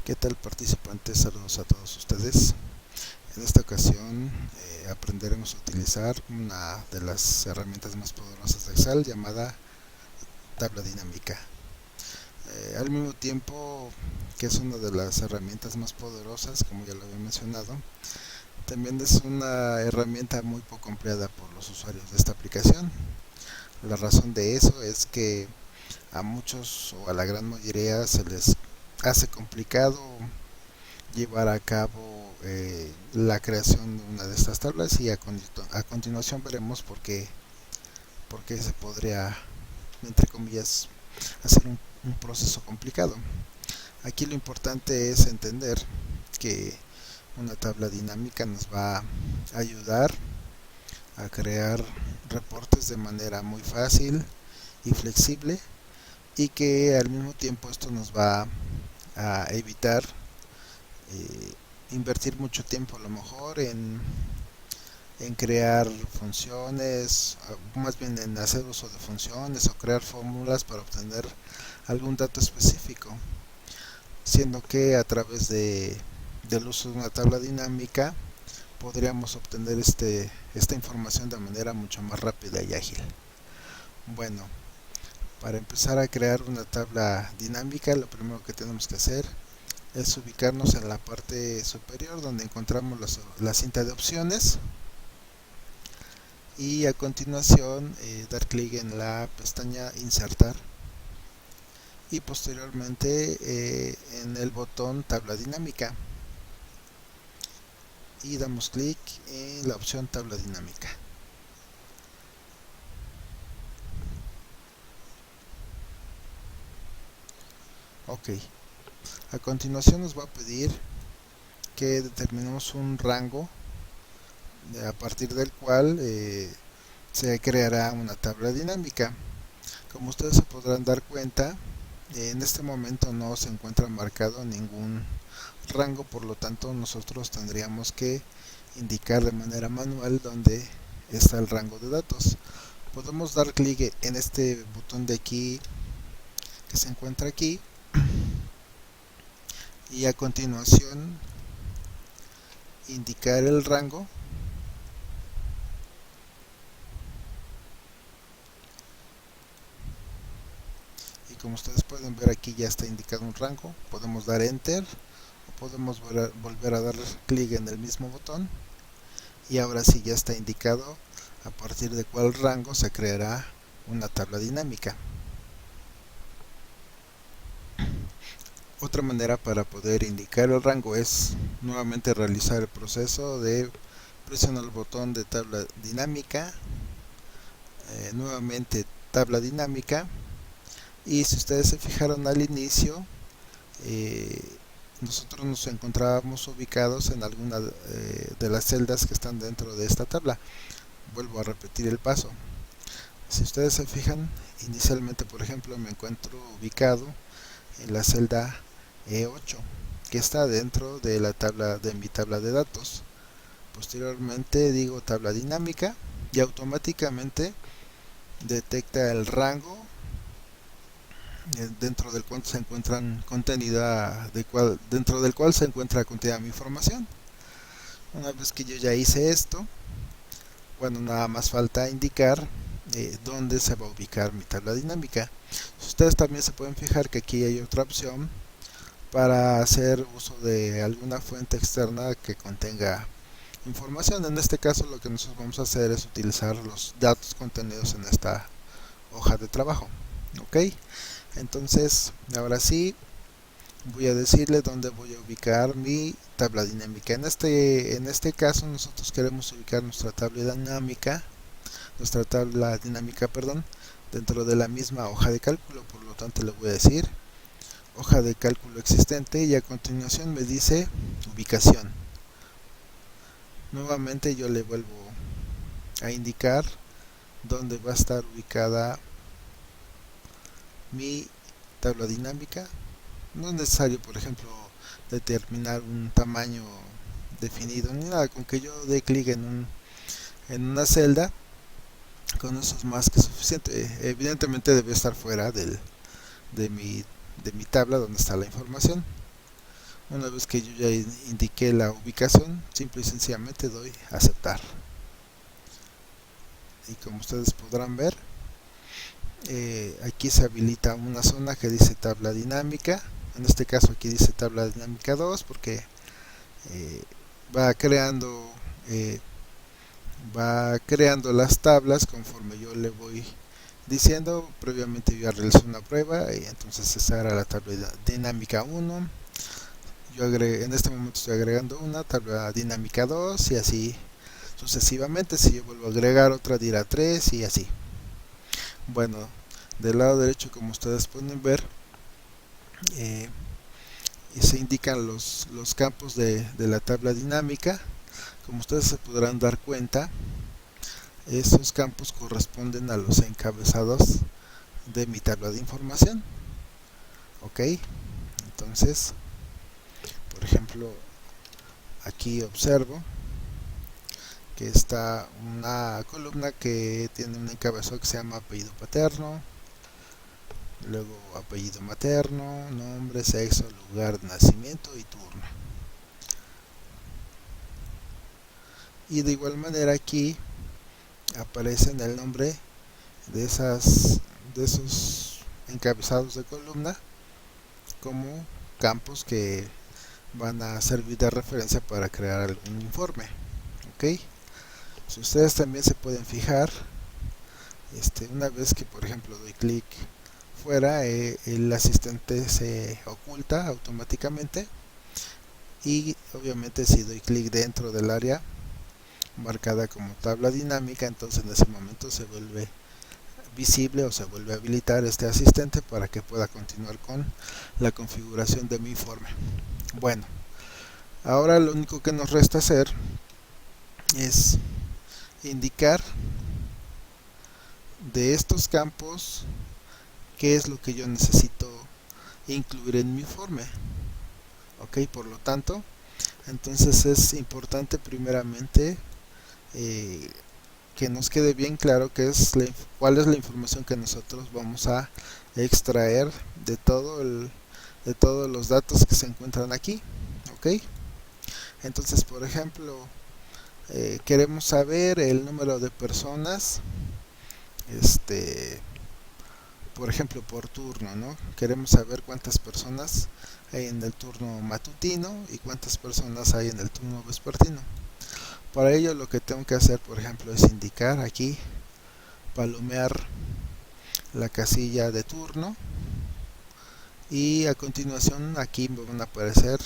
¿Qué tal, participantes? Saludos a todos ustedes. En esta ocasión aprenderemos a utilizar una de las herramientas más poderosas de Excel llamada tabla dinámica. Al mismo tiempo que es una de las herramientas más poderosas, como ya lo había mencionado, también es una herramienta muy poco empleada por los usuarios de esta aplicación. La razón de eso es que a muchos o a la gran mayoría se les hace complicado llevar a cabo la creación de una de estas tablas, y a continuación veremos por qué se podría, entre comillas, hacer un proceso complicado. Aquí lo importante es entender que una tabla dinámica nos va a ayudar a crear reportes de manera muy fácil y flexible, y que al mismo tiempo esto nos va a evitar invertir mucho tiempo a lo mejor en crear funciones, más bien en hacer uso de funciones o crear fórmulas para obtener algún dato específico, siendo que a través del uso de una tabla dinámica podríamos obtener esta información de manera mucho más rápida y ágil. Bueno, para empezar a crear una tabla dinámica, lo primero que tenemos que hacer es ubicarnos en la parte superior donde encontramos la cinta de opciones, y a continuación dar clic en la pestaña insertar y posteriormente en el botón tabla dinámica, y damos clic en la opción tabla dinámica. Ok, a continuación nos va a pedir que determinemos un rango a partir del cual se creará una tabla dinámica. Como ustedes se podrán dar cuenta, en este momento no se encuentra marcado ningún rango, por lo tanto nosotros tendríamos que indicar de manera manual dónde está el rango de datos. Podemos dar clic en este botón de aquí que se encuentra aquí, y a continuación indicar el rango, y como ustedes pueden ver aquí ya está indicado un rango. Podemos dar enter o podemos volver a dar clic en el mismo botón, y ahora sí ya está indicado a partir de cuál rango se creará una tabla dinámica. Otra manera para poder indicar el rango es nuevamente realizar el proceso de presionar el botón de tabla dinámica, nuevamente tabla dinámica, y si ustedes se fijaron al inicio, nosotros nos encontrábamos ubicados en alguna de las celdas que están dentro de esta tabla. Vuelvo a repetir el paso. Si ustedes se fijan, inicialmente, por ejemplo, me encuentro ubicado en la celda E8, que está dentro de la tabla de mi tabla de datos. Posteriormente digo tabla dinámica y automáticamente detecta el rango dentro del cual se encuentran contenida, dentro del cual se encuentra contenida mi información. Una vez que yo ya hice esto, bueno, nada más falta indicar dónde se va a ubicar mi tabla dinámica. Ustedes también se pueden fijar que aquí hay otra opción para hacer uso de alguna fuente externa que contenga información. En este caso lo que nosotros vamos a hacer es utilizar los datos contenidos en esta hoja de trabajo. Ok, entonces ahora sí voy a decirle dónde voy a ubicar mi tabla dinámica. En este caso nosotros queremos ubicar nuestra tabla dinámica, dentro de la misma hoja de cálculo. Por lo tanto le voy a decir hoja de cálculo existente, y a continuación me dice ubicación. Nuevamente yo le vuelvo a indicar dónde va a estar ubicada mi tabla dinámica. No es necesario, por ejemplo, determinar un tamaño definido ni nada. Con que yo dé clic en una celda, con eso es más que suficiente. Evidentemente debe estar fuera de mi tabla donde está la información. Una vez que yo ya indiqué la ubicación, simple y sencillamente doy aceptar. Y como ustedes podrán ver, aquí se habilita una zona que dice tabla dinámica. En este caso aquí dice tabla dinámica 2 porque va creando eh, va creando las tablas conforme yo le voy diciendo. Previamente yo ya realicé una prueba y entonces esa era la tabla dinámica 1. Yo en este momento estoy agregando una tabla dinámica 2 y así sucesivamente. Si yo vuelvo a agregar otra dirá 3 y así. Bueno, del lado derecho, como ustedes pueden ver, se indican los campos de la tabla dinámica. Como ustedes se podrán dar cuenta, esos campos corresponden a los encabezados de mi tabla de información. Ok, entonces, por ejemplo, aquí observo que está una columna que tiene un encabezado que se llama apellido paterno, luego apellido materno, nombre, sexo, lugar de nacimiento y turno. Y de igual manera aquí aparecen el nombre de esos encabezados de columna como campos que van a servir de referencia para crear algún informe. Ok, si ustedes también se pueden fijar, una vez que por ejemplo doy clic fuera, el asistente se oculta automáticamente, y obviamente si doy clic dentro del área marcada como tabla dinámica, entonces en ese momento se vuelve visible o se vuelve a habilitar este asistente para que pueda continuar con la configuración de mi informe. Bueno, ahora lo único que nos resta hacer es indicar de estos campos qué es lo que yo necesito incluir en mi informe. Ok, por lo tanto, entonces es importante primeramente que nos quede bien claro cuál es la información que nosotros vamos a extraer de todos los datos que se encuentran aquí. Ok, entonces por ejemplo, queremos saber el número de personas, por ejemplo por turno, ¿no? Queremos saber cuántas personas hay en el turno matutino y cuántas personas hay en el turno vespertino. Para ello lo que tengo que hacer, por ejemplo, es indicar aquí, palomear la casilla de turno, y a continuación aquí me van a aparecer,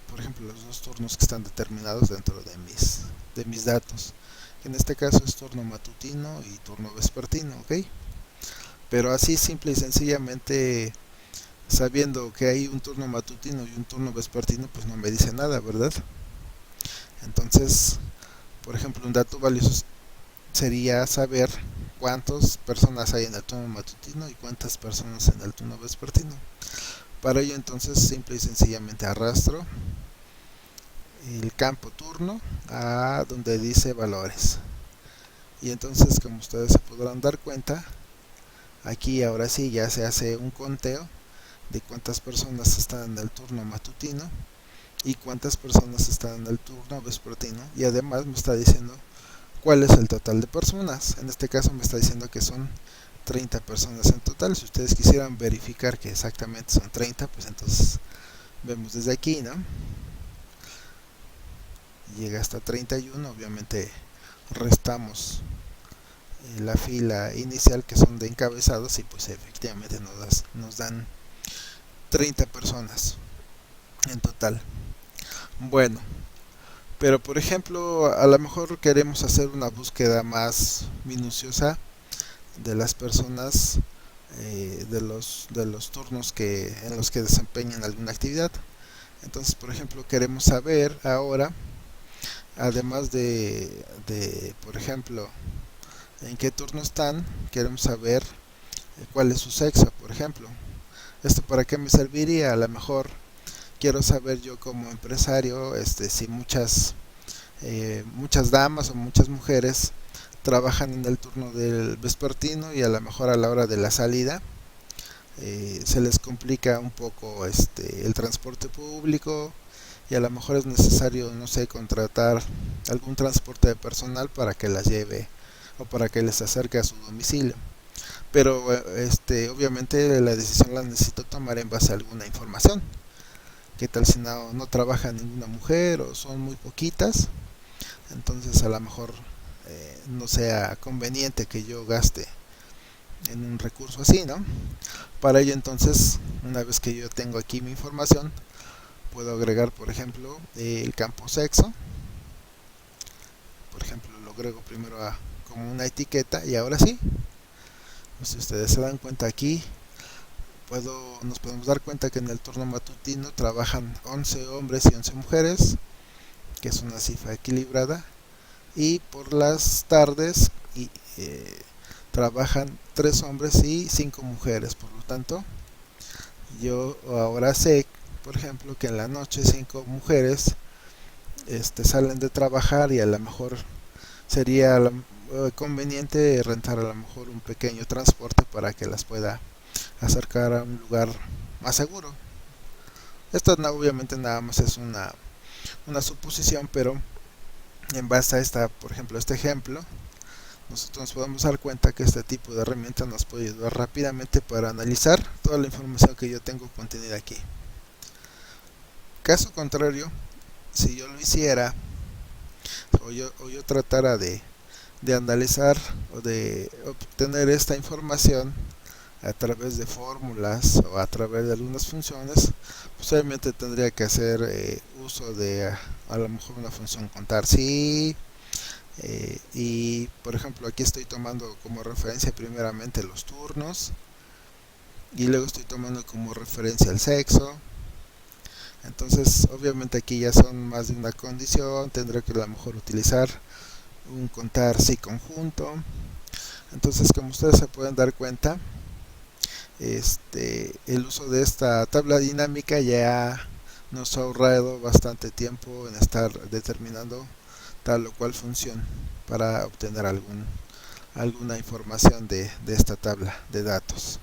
por ejemplo, los dos turnos que están determinados dentro de mis datos. En este caso es turno matutino y turno vespertino, ¿ok? Pero así simple y sencillamente, sabiendo que hay un turno matutino y un turno vespertino, pues no me dice nada, ¿verdad? Entonces, por ejemplo, un dato valioso sería saber cuántas personas hay en el turno matutino y cuántas personas en el turno vespertino. Para ello entonces simple y sencillamente arrastro el campo turno a donde dice valores, y entonces, como ustedes se podrán dar cuenta, aquí ahora sí ya se hace un conteo de cuántas personas están en el turno matutino y cuántas personas están en el turno vespertino, y además me está diciendo cuál es el total de personas. En este caso me está diciendo que son 30 personas en total. Si ustedes quisieran verificar que exactamente son 30, pues entonces vemos desde aquí, ¿no? Llega hasta 31, obviamente restamos la fila inicial que son de encabezados y pues efectivamente nos dan 30 personas en total. Bueno, pero por ejemplo, a lo mejor queremos hacer una búsqueda más minuciosa de las personas, de los turnos en los que desempeñan alguna actividad. Entonces, por ejemplo, queremos saber ahora, además por ejemplo, en qué turno están, queremos saber cuál es su sexo, por ejemplo. ¿Esto para qué me serviría? A lo mejor quiero saber yo como empresario, si muchas damas o muchas mujeres trabajan en el turno del vespertino, y a lo mejor a la hora de la salida se les complica un poco el transporte público y a lo mejor es necesario, no sé, contratar algún transporte de personal para que las lleve o para que les acerque a su domicilio. Pero obviamente la decisión la necesito tomar en base a alguna información. ¿Qué tal si no trabaja ninguna mujer o son muy poquitas? Entonces a lo mejor no sea conveniente que yo gaste en un recurso así, ¿no? Para ello entonces, una vez que yo tengo aquí mi información, puedo agregar, por ejemplo, el campo sexo. Por ejemplo, lo agrego primero como una etiqueta y ahora sí, si ustedes se dan cuenta aquí, nos podemos dar cuenta que en el turno matutino trabajan 11 hombres y 11 mujeres, que es una cifra equilibrada, y por las tardes trabajan 3 hombres y 5 mujeres. Por lo tanto, yo ahora sé, por ejemplo, que en la noche 5 mujeres salen de trabajar y a lo mejor sería conveniente rentar a lo mejor un pequeño transporte para que las pueda acercar a un lugar más seguro. Esto obviamente nada más es una suposición, pero en base a por ejemplo, este ejemplo, nosotros nos podemos dar cuenta que este tipo de herramienta nos puede ayudar rápidamente para analizar toda la información que yo tengo contenida aquí. Caso contrario, si yo lo hiciera o yo tratara de analizar o de obtener esta información a través de fórmulas o a través de algunas funciones, pues obviamente tendría que hacer uso de a lo mejor una función contar sí, y por ejemplo aquí estoy tomando como referencia primeramente los turnos y luego estoy tomando como referencia el sexo. Entonces obviamente aquí ya son más de una condición, tendré que a lo mejor utilizar un contar sí conjunto. Entonces, como ustedes se pueden dar cuenta, el uso de esta tabla dinámica ya nos ha ahorrado bastante tiempo en estar determinando tal o cual función para obtener alguna información de esta tabla de datos.